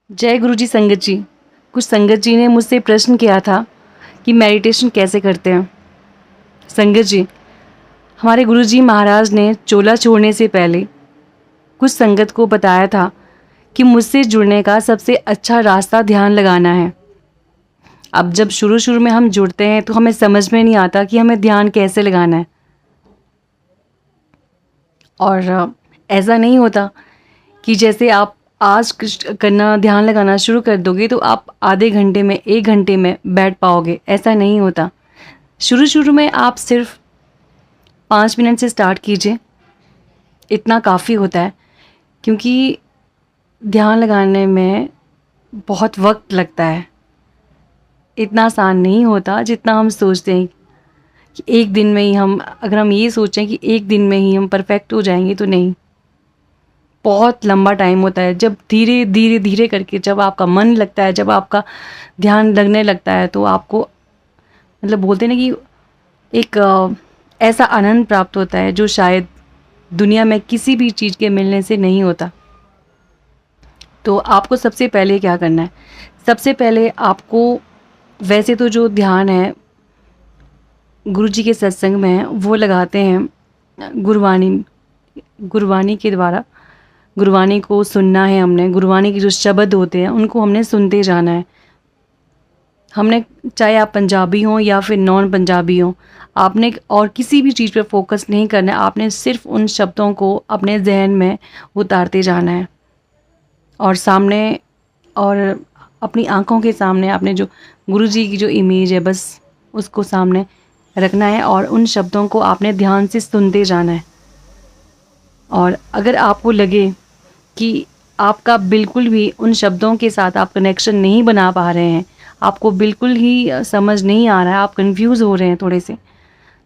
जय गुरु जी संगत जी। कुछ संगत जी ने मुझसे प्रश्न किया था कि मेडिटेशन कैसे करते हैं। संगत जी, हमारे गुरु जी महाराज ने चोला छोड़ने से पहले कुछ संगत को बताया था कि मुझसे जुड़ने का सबसे अच्छा रास्ता ध्यान लगाना है। अब जब शुरू शुरू में हम जुड़ते हैं तो हमें समझ में नहीं आता कि हमें ध्यान कैसे लगाना है, और ऐसा नहीं होता कि जैसे आप आज करना ध्यान लगाना शुरू कर दोगे तो आप आधे घंटे में 1 घंटे में बैठ पाओगे। ऐसा नहीं होता। शुरू शुरू में आप सिर्फ 5 मिनट से स्टार्ट कीजिए, इतना काफ़ी होता है। क्योंकि ध्यान लगाने में बहुत वक्त लगता है, इतना आसान नहीं होता जितना हम सोचते हैं कि एक दिन में ही अगर हम ये सोचें कि एक दिन में ही हम परफेक्ट हो जाएंगे, तो नहीं, बहुत लंबा टाइम होता है। जब धीरे धीरे धीरे करके जब आपका मन लगता है, जब आपका ध्यान लगने लगता है, तो आपको मतलब बोलते हैं ना कि एक ऐसा आनंद प्राप्त होता है जो शायद दुनिया में किसी भी चीज़ के मिलने से नहीं होता। तो आपको सबसे पहले क्या करना है? सबसे पहले आपको, वैसे तो जो ध्यान है गुरु जी के सत्संग में है, वो लगाते हैं गुरबानी के द्वारा। गुरबानी को सुनना है हमने, गुरबानी के जो शब्द होते हैं उनको हमने सुनते जाना है। हमने, चाहे आप पंजाबी हों या फिर नॉन पंजाबी हों, आपने और किसी भी चीज़ पे फोकस नहीं करना है। आपने सिर्फ उन शब्दों को अपने जहन में उतारते जाना है, और सामने और अपनी आँखों के सामने आपने जो गुरु जी की जो इमेज है बस उसको सामने रखना है, और उन शब्दों को आपने ध्यान से सुनते जाना है। और अगर आपको लगे कि आपका बिल्कुल भी उन शब्दों के साथ आप कनेक्शन नहीं बना पा रहे हैं, आपको बिल्कुल ही समझ नहीं आ रहा है, आप कंफ्यूज हो रहे हैं थोड़े से,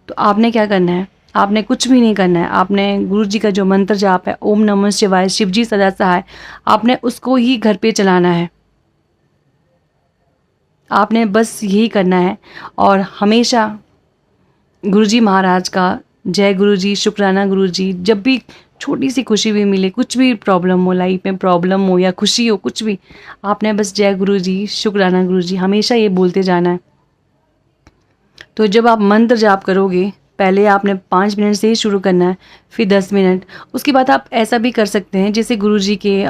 तो आपने क्या करना है? आपने कुछ भी नहीं करना है। आपने गुरु जी का जो मंत्र जाप है, ओम नमः शिवाय, शिव जी सदा सहाय, आपने उसको ही घर पे चलाना है। आपने बस यही करना है। और हमेशा गुरु जी महाराज का जय गुरु जी, शुक्राना गुरु जी, जब भी छोटी सी खुशी भी मिले, कुछ भी प्रॉब्लम हो, लाइफ में प्रॉब्लम हो या खुशी हो, कुछ भी, आपने बस जय गुरु जी, शुक्राना गुरु जी, हमेशा ये बोलते जाना है। तो जब आप मंत्र जाप करोगे, पहले आपने 5 मिनट से ही शुरू करना है, फिर 10 मिनट। उसके बाद आप ऐसा भी कर सकते हैं, जैसे गुरु जी के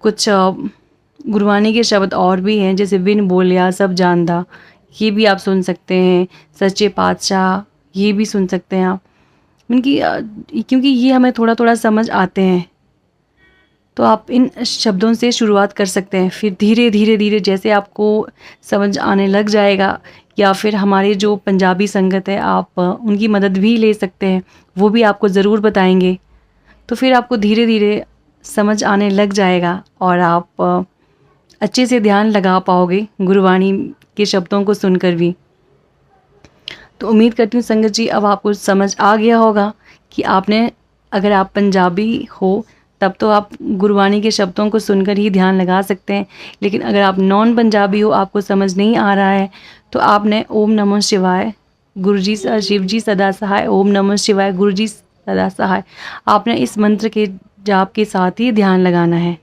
कुछ गुरबानी के शब्द और भी हैं, जैसे बिन बोलिया सब जानदा, ये भी आप सुन सकते हैं। सच्चे पातशाह, ये भी सुन सकते हैं आप। क्योंकि ये हमें थोड़ा थोड़ा समझ आते हैं, तो आप इन शब्दों से शुरुआत कर सकते हैं। फिर धीरे धीरे धीरे जैसे आपको समझ आने लग जाएगा, या फिर हमारे जो पंजाबी संगत है, आप उनकी मदद भी ले सकते हैं, वो भी आपको ज़रूर बताएंगे। तो फिर आपको धीरे धीरे समझ आने लग जाएगा, और आप अच्छे से ध्यान लगा पाओगे गुरबानी के शब्दों को सुनकर भी। तो उम्मीद करती हूँ संगत जी, अब आपको समझ आ गया होगा कि आपने, अगर आप पंजाबी हो तब तो आप गुरबानी के शब्दों को सुनकर ही ध्यान लगा सकते हैं। लेकिन अगर आप नॉन पंजाबी हो, आपको समझ नहीं आ रहा है, तो आपने ओम नमः शिवाय, गुरु जी शिव जी सदा सहाय, ओम नमः शिवाय, गुरु जी सदा सहाय, आपने इस मंत्र के जाप के साथ ही ध्यान लगाना है।